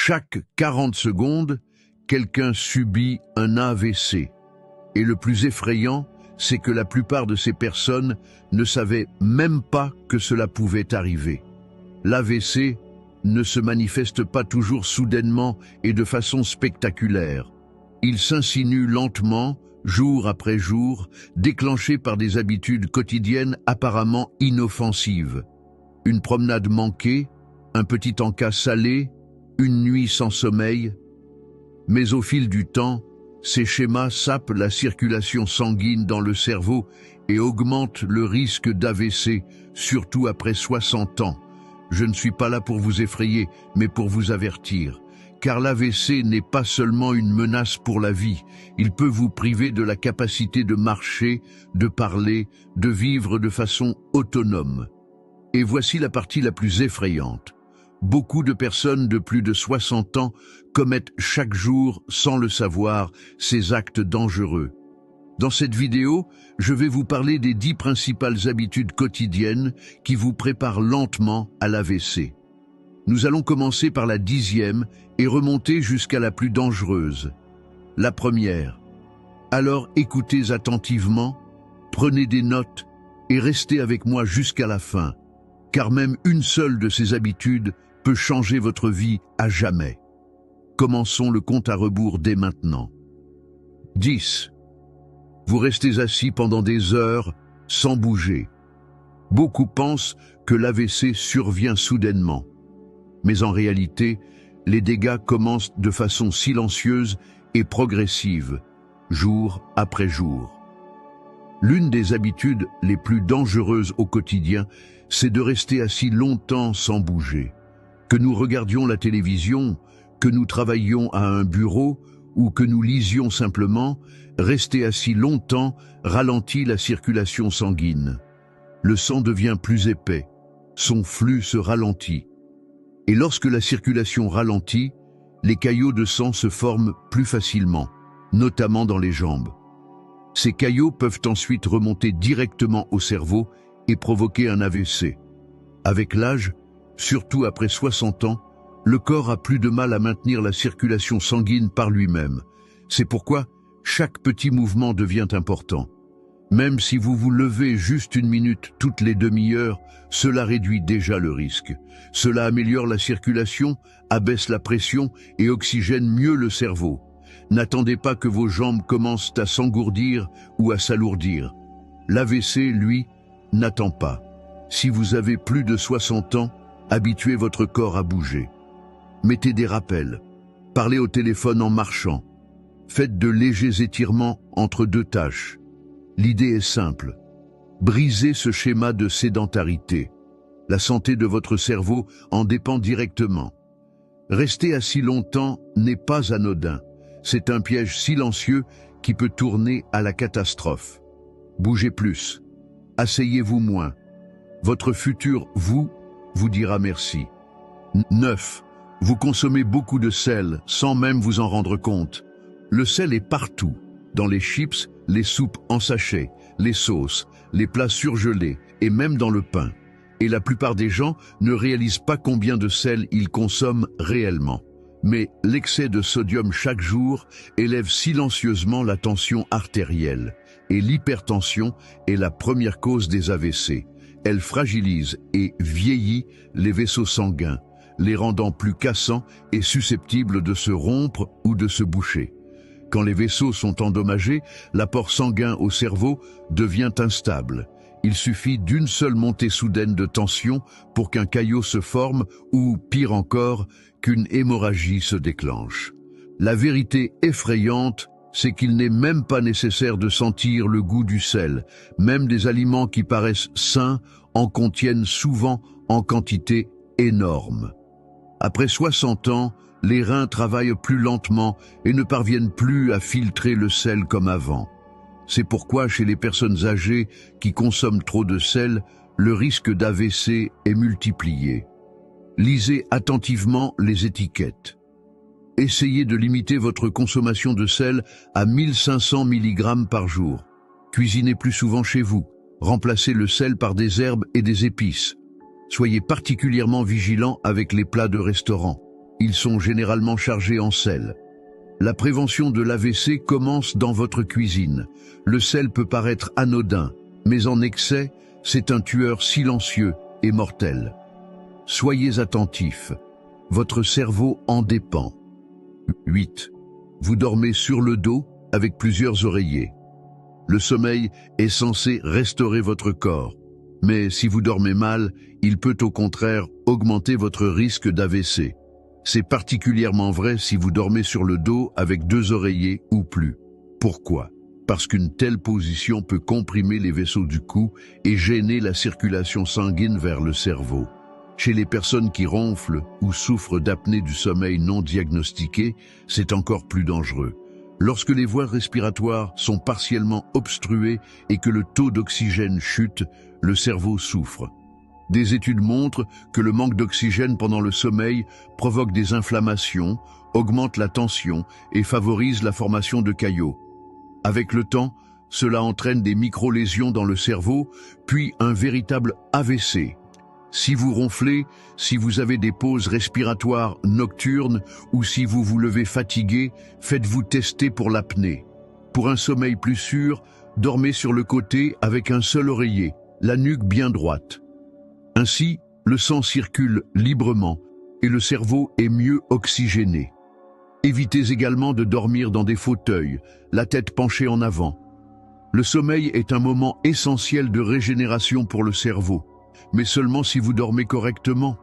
Chaque 40 secondes, quelqu'un subit un AVC. Et le plus effrayant, c'est que la plupart de ces personnes ne savaient même pas que cela pouvait arriver. L'AVC ne se manifeste pas toujours soudainement et de façon spectaculaire. Il s'insinue lentement, jour après jour, déclenché par des habitudes quotidiennes apparemment inoffensives. Une promenade manquée, un petit encas salé, une nuit sans sommeil. Mais au fil du temps, ces schémas sapent la circulation sanguine dans le cerveau et augmentent le risque d'AVC, surtout après 60 ans. Je ne suis pas là pour vous effrayer, mais pour vous avertir. Car l'AVC n'est pas seulement une menace pour la vie, il peut vous priver de la capacité de marcher, de parler, de vivre de façon autonome. Et voici la partie la plus effrayante. Beaucoup de personnes de plus de 60 ans commettent chaque jour, sans le savoir, ces actes dangereux. Dans cette vidéo, je vais vous parler des 10 principales habitudes quotidiennes qui vous préparent lentement à l'AVC. Nous allons commencer par la 10e et remonter jusqu'à la plus dangereuse. La première. Alors écoutez attentivement, prenez des notes et restez avec moi jusqu'à la fin, car même une seule de ces habitudes peut changer votre vie à jamais. Commençons le compte à rebours dès maintenant. 10. Vous restez assis pendant des heures sans bouger. Beaucoup pensent que l'AVC survient soudainement. Mais en réalité, les dégâts commencent de façon silencieuse et progressive, jour après jour. L'une des habitudes les plus dangereuses au quotidien, c'est de rester assis longtemps sans bouger. Que nous regardions la télévision, que nous travaillions à un bureau ou que nous lisions simplement, rester assis longtemps ralentit la circulation sanguine. Le sang devient plus épais, son flux se ralentit. Et lorsque la circulation ralentit, les caillots de sang se forment plus facilement, notamment dans les jambes. Ces caillots peuvent ensuite remonter directement au cerveau et provoquer un AVC. Avec l'âge, surtout après 60 ans, le corps a plus de mal à maintenir la circulation sanguine par lui-même. C'est pourquoi chaque petit mouvement devient important. Même si vous vous levez juste une minute toutes les demi-heures, cela réduit déjà le risque. Cela améliore la circulation, abaisse la pression et oxygène mieux le cerveau. N'attendez pas que vos jambes commencent à s'engourdir ou à s'alourdir. L'AVC, lui, n'attend pas. Si vous avez plus de 60 ans, habituez votre corps à bouger. Mettez des rappels. Parlez au téléphone en marchant. Faites de légers étirements entre deux tâches. L'idée est simple. Brisez ce schéma de sédentarité. La santé de votre cerveau en dépend directement. Rester assis longtemps n'est pas anodin. C'est un piège silencieux qui peut tourner à la catastrophe. Bougez plus. Asseyez-vous moins. Votre futur vous dira merci. 9. Vous consommez beaucoup de sel sans même vous en rendre compte. Le sel est partout, dans les chips, les soupes en sachet, les sauces, les plats surgelés et même dans le pain. Et la plupart des gens ne réalisent pas combien de sel ils consomment réellement. Mais l'excès de sodium chaque jour élève silencieusement la tension artérielle. Et l'hypertension est la première cause des AVC. Elle fragilise et vieillit les vaisseaux sanguins, les rendant plus cassants et susceptibles de se rompre ou de se boucher. Quand les vaisseaux sont endommagés, l'apport sanguin au cerveau devient instable. Il suffit d'une seule montée soudaine de tension pour qu'un caillot se forme ou, pire encore, qu'une hémorragie se déclenche. La vérité effrayante, c'est qu'il n'est même pas nécessaire de sentir le goût du sel. Même des aliments qui paraissent sains en contiennent souvent en quantité énorme. Après 60 ans, les reins travaillent plus lentement et ne parviennent plus à filtrer le sel comme avant. C'est pourquoi chez les personnes âgées qui consomment trop de sel, le risque d'AVC est multiplié. Lisez attentivement les étiquettes. Essayez de limiter votre consommation de sel à 1500 mg par jour. Cuisinez plus souvent chez vous. Remplacez le sel par des herbes et des épices. Soyez particulièrement vigilant avec les plats de restaurant. Ils sont généralement chargés en sel. La prévention de l'AVC commence dans votre cuisine. Le sel peut paraître anodin, mais en excès, c'est un tueur silencieux et mortel. Soyez attentifs. Votre cerveau en dépend. 8. Vous dormez sur le dos avec plusieurs oreillers. Le sommeil est censé restaurer votre corps. Mais si vous dormez mal, il peut au contraire augmenter votre risque d'AVC. C'est particulièrement vrai si vous dormez sur le dos avec 2 oreillers ou plus. Pourquoi? Parce qu'une telle position peut comprimer les vaisseaux du cou et gêner la circulation sanguine vers le cerveau. Chez les personnes qui ronflent ou souffrent d'apnée du sommeil non diagnostiquée, c'est encore plus dangereux. Lorsque les voies respiratoires sont partiellement obstruées et que le taux d'oxygène chute, le cerveau souffre. Des études montrent que le manque d'oxygène pendant le sommeil provoque des inflammations, augmente la tension et favorise la formation de caillots. Avec le temps, cela entraîne des micro-lésions dans le cerveau, puis un véritable AVC. Si vous ronflez, si vous avez des pauses respiratoires nocturnes ou si vous vous levez fatigué, faites-vous tester pour l'apnée. Pour un sommeil plus sûr, dormez sur le côté avec un seul oreiller, la nuque bien droite. Ainsi, le sang circule librement et le cerveau est mieux oxygéné. Évitez également de dormir dans des fauteuils, la tête penchée en avant. Le sommeil est un moment essentiel de régénération pour le cerveau, mais seulement si vous dormez correctement.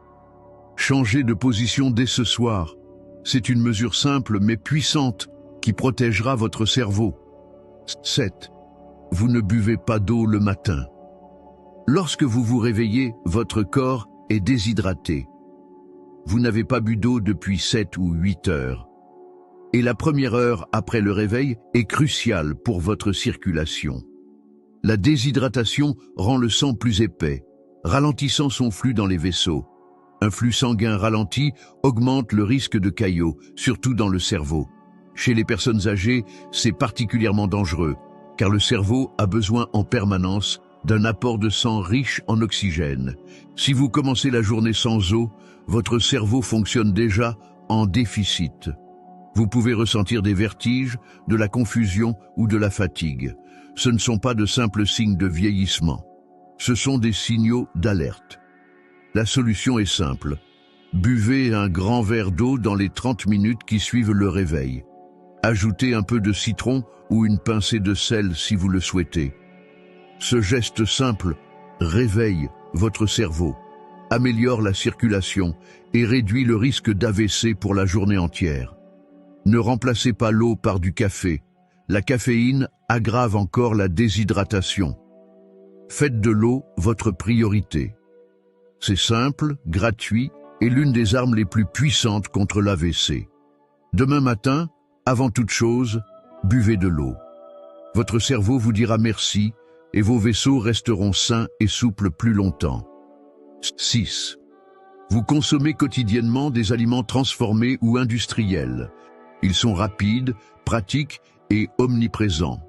Changez de position dès ce soir. C'est une mesure simple mais puissante qui protégera votre cerveau. 7. Vous ne buvez pas d'eau le matin. Lorsque vous vous réveillez, votre corps est déshydraté. Vous n'avez pas bu d'eau depuis 7 ou 8 heures. Et la première heure après le réveil est cruciale pour votre circulation. La déshydratation rend le sang plus épais, ralentissant son flux dans les vaisseaux. Un flux sanguin ralenti augmente le risque de caillots, surtout dans le cerveau. Chez les personnes âgées, c'est particulièrement dangereux, car le cerveau a besoin en permanence d'un apport de sang riche en oxygène. Si vous commencez la journée sans eau, votre cerveau fonctionne déjà en déficit. Vous pouvez ressentir des vertiges, de la confusion ou de la fatigue. Ce ne sont pas de simples signes de vieillissement. Ce sont des signaux d'alerte. La solution est simple. Buvez un grand verre d'eau dans les 30 minutes qui suivent le réveil. Ajoutez un peu de citron ou une pincée de sel si vous le souhaitez. Ce geste simple réveille votre cerveau, améliore la circulation et réduit le risque d'AVC pour la journée entière. Ne remplacez pas l'eau par du café. La caféine aggrave encore la déshydratation. Faites de l'eau votre priorité. C'est simple, gratuit et l'une des armes les plus puissantes contre l'AVC. Demain matin, avant toute chose, buvez de l'eau. Votre cerveau vous dira merci et vos vaisseaux resteront sains et souples plus longtemps. 6. Vous consommez quotidiennement des aliments transformés ou industriels. Ils sont rapides, pratiques et omniprésents.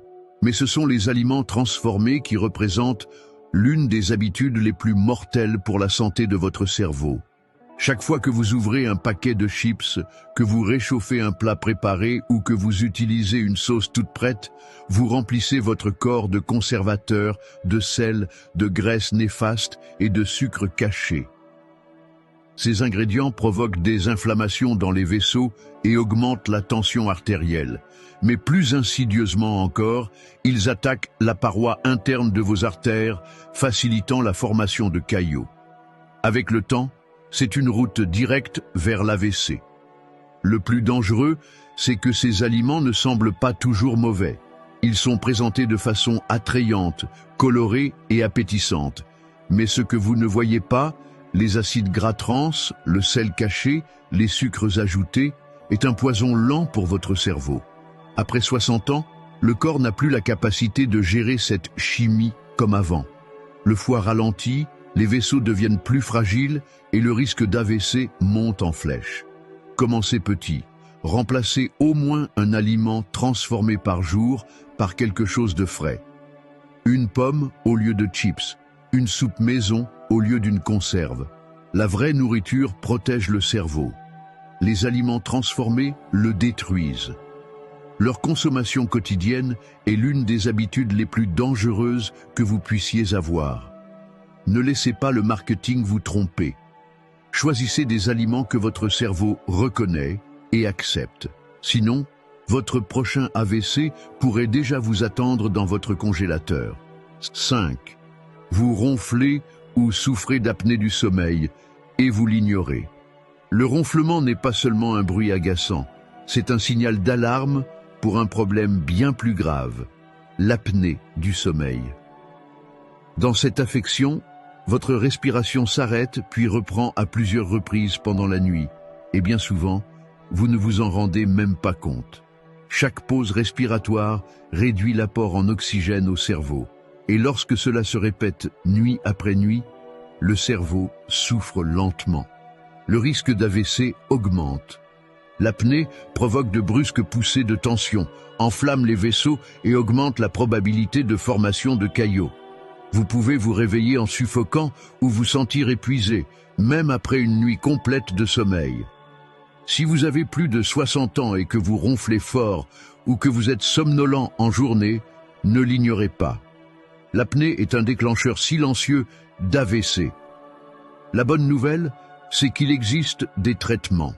Mais ce sont les aliments transformés qui représentent l'une des habitudes les plus mortelles pour la santé de votre cerveau. Chaque fois que vous ouvrez un paquet de chips, que vous réchauffez un plat préparé ou que vous utilisez une sauce toute prête, vous remplissez votre corps de conservateurs, de sel, de graisses néfastes et de sucres cachés. Ces ingrédients provoquent des inflammations dans les vaisseaux et augmentent la tension artérielle. Mais plus insidieusement encore, ils attaquent la paroi interne de vos artères, facilitant la formation de caillots. Avec le temps, c'est une route directe vers l'AVC. Le plus dangereux, c'est que ces aliments ne semblent pas toujours mauvais. Ils sont présentés de façon attrayante, colorée et appétissante. Mais ce que vous ne voyez pas, les acides gras trans, le sel caché, les sucres ajoutés, est un poison lent pour votre cerveau. Après 60 ans, le corps n'a plus la capacité de gérer cette chimie comme avant. Le foie ralentit, les vaisseaux deviennent plus fragiles et le risque d'AVC monte en flèche. Commencez petit. Remplacez au moins un aliment transformé par jour par quelque chose de frais. Une pomme au lieu de chips, une soupe maison au lieu d'une conserve. La vraie nourriture protège le cerveau. Les aliments transformés le détruisent. Leur consommation quotidienne est l'une des habitudes les plus dangereuses que vous puissiez avoir. Ne laissez pas le marketing vous tromper. Choisissez des aliments que votre cerveau reconnaît et accepte. Sinon, votre prochain AVC pourrait déjà vous attendre dans votre congélateur. 5. Vous ronflez ou souffrez d'apnée du sommeil et vous l'ignorez. Le ronflement n'est pas seulement un bruit agaçant, c'est un signal d'alarme pour un problème bien plus grave, l'apnée du sommeil. Dans cette affection, votre respiration s'arrête puis reprend à plusieurs reprises pendant la nuit, et bien souvent, vous ne vous en rendez même pas compte. Chaque pause respiratoire réduit l'apport en oxygène au cerveau, et lorsque cela se répète nuit après nuit, le cerveau souffre lentement. Le risque d'AVC augmente. L'apnée provoque de brusques poussées de tension, enflamme les vaisseaux et augmente la probabilité de formation de caillots. Vous pouvez vous réveiller en suffoquant ou vous sentir épuisé, même après une nuit complète de sommeil. Si vous avez plus de 60 ans et que vous ronflez fort ou que vous êtes somnolent en journée, ne l'ignorez pas. L'apnée est un déclencheur silencieux d'AVC. La bonne nouvelle, c'est qu'il existe des traitements.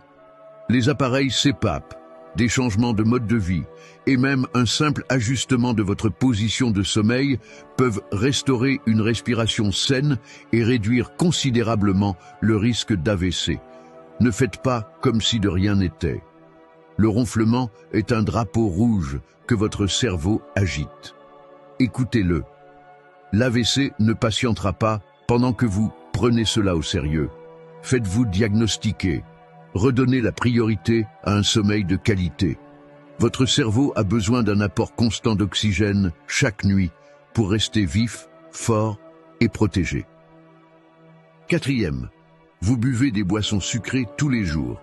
Les appareils CPAP, des changements de mode de vie et même un simple ajustement de votre position de sommeil peuvent restaurer une respiration saine et réduire considérablement le risque d'AVC. Ne faites pas comme si de rien n'était. Le ronflement est un drapeau rouge que votre cerveau agite. Écoutez-le. L'AVC ne patientera pas pendant que vous prenez cela au sérieux. Faites-vous diagnostiquer. Redonnez la priorité à un sommeil de qualité. Votre cerveau a besoin d'un apport constant d'oxygène chaque nuit pour rester vif, fort et protégé. 4e, vous buvez des boissons sucrées tous les jours.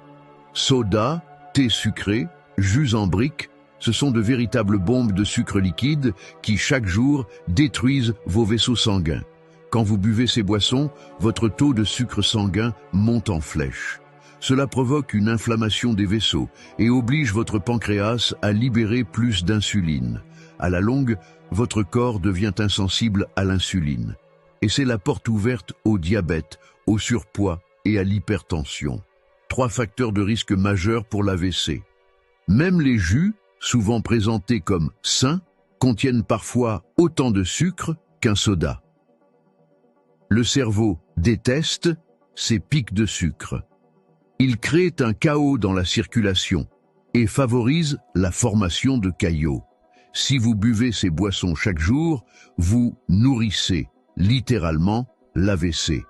Soda, thé sucré, jus en briques, ce sont de véritables bombes de sucre liquide qui, chaque jour, détruisent vos vaisseaux sanguins. Quand vous buvez ces boissons, votre taux de sucre sanguin monte en flèche. Cela provoque une inflammation des vaisseaux et oblige votre pancréas à libérer plus d'insuline. À la longue, votre corps devient insensible à l'insuline. Et c'est la porte ouverte au diabète, au surpoids et à l'hypertension. 3 facteurs de risque majeurs pour l'AVC. Même les jus, souvent présentés comme sains, contiennent parfois autant de sucre qu'un soda. Le cerveau déteste ces pics de sucre. Il crée un chaos dans la circulation et favorise la formation de caillots. Si vous buvez ces boissons chaque jour, vous nourrissez littéralement l'AVC.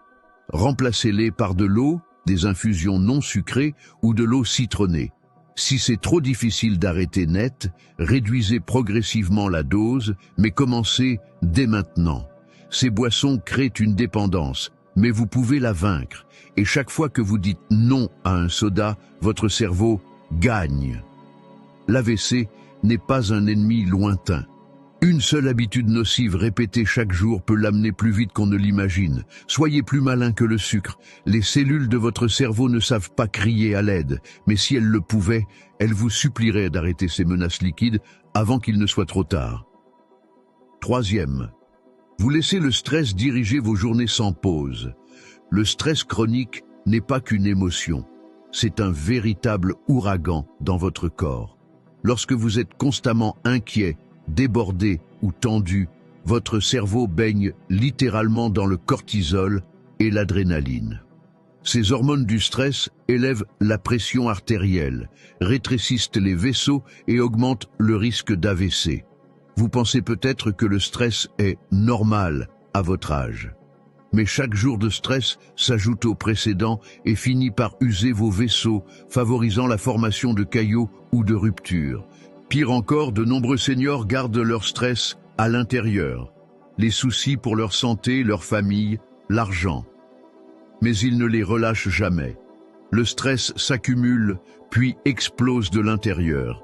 Remplacez-les par de l'eau, des infusions non sucrées ou de l'eau citronnée. Si c'est trop difficile d'arrêter net, réduisez progressivement la dose, mais commencez dès maintenant. Ces boissons créent une dépendance, mais vous pouvez la vaincre. Et chaque fois que vous dites non à un soda, votre cerveau gagne. L'AVC n'est pas un ennemi lointain. Une seule habitude nocive répétée chaque jour peut l'amener plus vite qu'on ne l'imagine. Soyez plus malin que le sucre. Les cellules de votre cerveau ne savent pas crier à l'aide, mais si elles le pouvaient, elles vous supplieraient d'arrêter ces menaces liquides avant qu'il ne soit trop tard. 3e, vous laissez le stress diriger vos journées sans pause. Le stress chronique n'est pas qu'une émotion, c'est un véritable ouragan dans votre corps. Lorsque vous êtes constamment inquiet, débordé ou tendu, votre cerveau baigne littéralement dans le cortisol et l'adrénaline. Ces hormones du stress élèvent la pression artérielle, rétrécissent les vaisseaux et augmentent le risque d'AVC. Vous pensez peut-être que le stress est normal à votre âge. Mais chaque jour de stress s'ajoute au précédent et finit par user vos vaisseaux, favorisant la formation de caillots ou de ruptures. Pire encore, de nombreux seniors gardent leur stress à l'intérieur. Les soucis pour leur santé, leur famille, l'argent. Mais ils ne les relâchent jamais. Le stress s'accumule, puis explose de l'intérieur.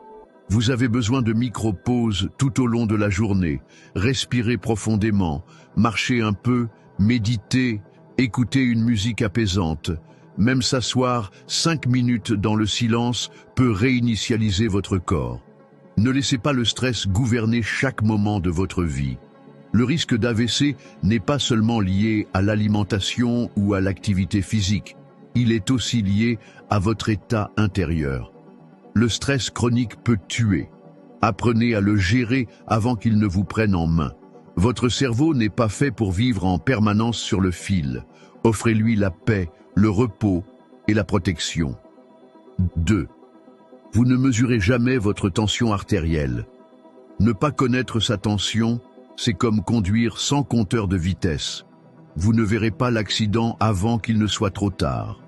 Vous avez besoin de micro-pauses tout au long de la journée. Respirez profondément, marchez un peu, méditez, écoutez une musique apaisante. Même s'asseoir 5 minutes dans le silence peut réinitialiser votre corps. Ne laissez pas le stress gouverner chaque moment de votre vie. Le risque d'AVC n'est pas seulement lié à l'alimentation ou à l'activité physique. Il est aussi lié à votre état intérieur. Le stress chronique peut tuer. Apprenez à le gérer avant qu'il ne vous prenne en main. Votre cerveau n'est pas fait pour vivre en permanence sur le fil. Offrez-lui la paix, le repos et la protection. 2. Vous ne mesurez jamais votre tension artérielle. Ne pas connaître sa tension, c'est comme conduire sans compteur de vitesse. Vous ne verrez pas l'accident avant qu'il ne soit trop tard.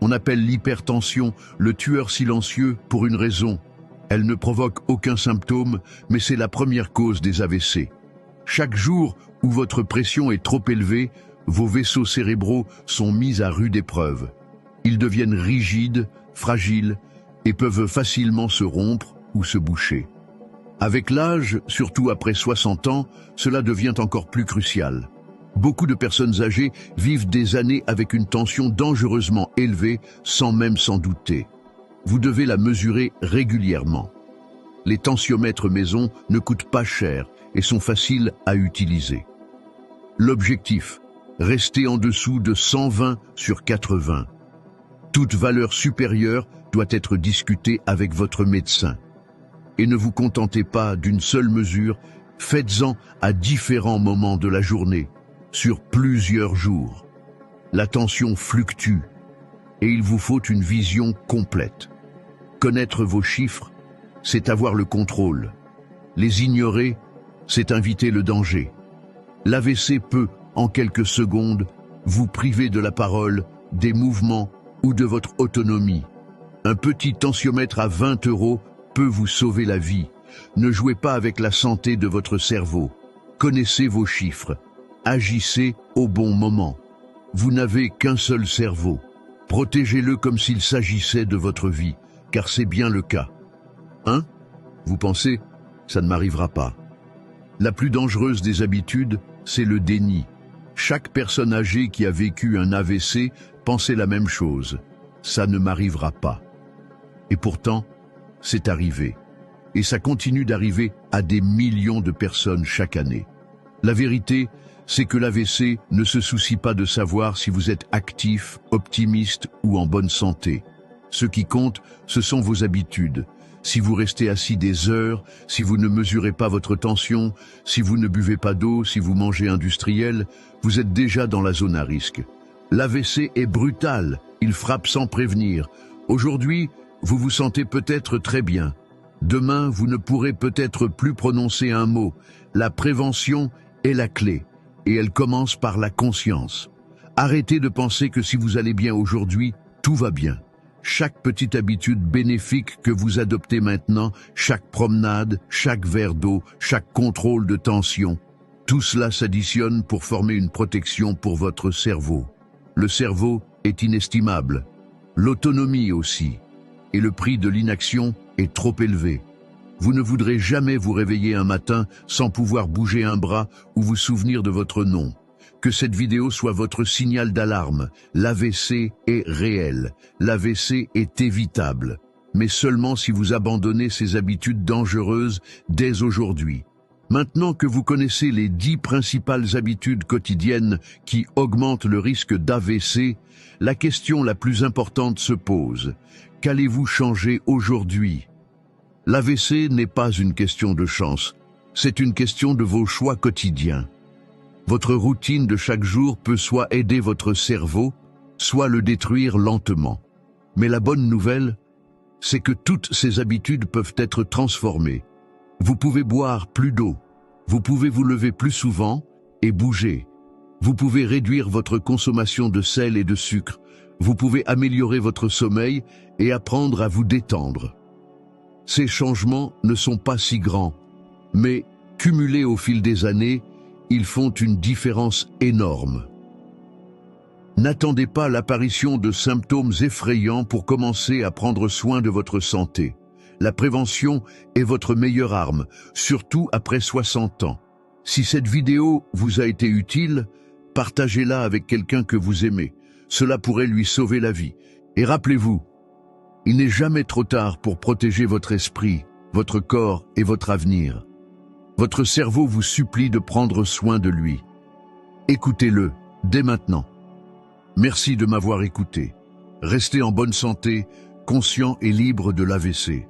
On appelle l'hypertension le tueur silencieux pour une raison. Elle ne provoque aucun symptôme, mais c'est la première cause des AVC. Chaque jour où votre pression est trop élevée, vos vaisseaux cérébraux sont mis à rude épreuve. Ils deviennent rigides, fragiles et peuvent facilement se rompre ou se boucher. Avec l'âge, surtout après 60 ans, cela devient encore plus crucial. Beaucoup de personnes âgées vivent des années avec une tension dangereusement élevée sans même s'en douter. Vous devez la mesurer régulièrement. Les tensiomètres maison ne coûtent pas cher et sont faciles à utiliser. L'objectif: rester en dessous de 120 sur 80. Toute valeur supérieure doit être discutée avec votre médecin. Et ne vous contentez pas d'une seule mesure, faites-en à différents moments de la journée, sur plusieurs jours. La tension fluctue et il vous faut une vision complète. Connaître vos chiffres, c'est avoir le contrôle. Les ignorer, c'est inviter le danger. L'AVC peut, en quelques secondes, vous priver de la parole, des mouvements ou de votre autonomie. Un petit tensiomètre à 20 € peut vous sauver la vie. Ne jouez pas avec la santé de votre cerveau. Connaissez vos chiffres. Agissez au bon moment. Vous n'avez qu'un seul cerveau. Protégez-le comme s'il s'agissait de votre vie, car c'est bien le cas. 1. Vous pensez, ça ne m'arrivera pas. La plus dangereuse des habitudes, c'est le déni. Chaque personne âgée qui a vécu un AVC pensait la même chose. Ça ne m'arrivera pas. Et pourtant, c'est arrivé. Et ça continue d'arriver à des millions de personnes chaque année. La vérité, c'est que l'AVC ne se soucie pas de savoir si vous êtes actif, optimiste ou en bonne santé. Ce qui compte, ce sont vos habitudes. Si vous restez assis des heures, si vous ne mesurez pas votre tension, si vous ne buvez pas d'eau, si vous mangez industriel, vous êtes déjà dans la zone à risque. L'AVC est brutal, il frappe sans prévenir. Aujourd'hui, vous vous sentez peut-être très bien. Demain, vous ne pourrez peut-être plus prononcer un mot. La prévention est la clé, et elle commence par la conscience. Arrêtez de penser que si vous allez bien aujourd'hui, tout va bien. Chaque petite habitude bénéfique que vous adoptez maintenant, chaque promenade, chaque verre d'eau, chaque contrôle de tension, tout cela s'additionne pour former une protection pour votre cerveau. Le cerveau est inestimable, l'autonomie aussi, et le prix de l'inaction est trop élevé. Vous ne voudrez jamais vous réveiller un matin sans pouvoir bouger un bras ou vous souvenir de votre nom. Que cette vidéo soit votre signal d'alarme. L'AVC est réel. L'AVC est évitable. Mais seulement si vous abandonnez ces habitudes dangereuses dès aujourd'hui. Maintenant que vous connaissez les 10 principales habitudes quotidiennes qui augmentent le risque d'AVC, la question la plus importante se pose. Qu'allez-vous changer aujourd'hui? L'AVC n'est pas une question de chance. C'est une question de vos choix quotidiens. Votre routine de chaque jour peut soit aider votre cerveau, soit le détruire lentement. Mais la bonne nouvelle, c'est que toutes ces habitudes peuvent être transformées. Vous pouvez boire plus d'eau, vous pouvez vous lever plus souvent et bouger. Vous pouvez réduire votre consommation de sel et de sucre. Vous pouvez améliorer votre sommeil et apprendre à vous détendre. Ces changements ne sont pas si grands, mais cumulés au fil des années, ils font une différence énorme. N'attendez pas l'apparition de symptômes effrayants pour commencer à prendre soin de votre santé. La prévention est votre meilleure arme, surtout après 60 ans. Si cette vidéo vous a été utile, partagez-la avec quelqu'un que vous aimez. cela pourrait lui sauver la vie. Et rappelez-vous, il n'est jamais trop tard pour protéger votre esprit, votre corps et votre avenir. Votre cerveau vous supplie de prendre soin de lui. Écoutez-le, dès maintenant. Merci de m'avoir écouté. Restez en bonne santé, conscient et libre de l'AVC.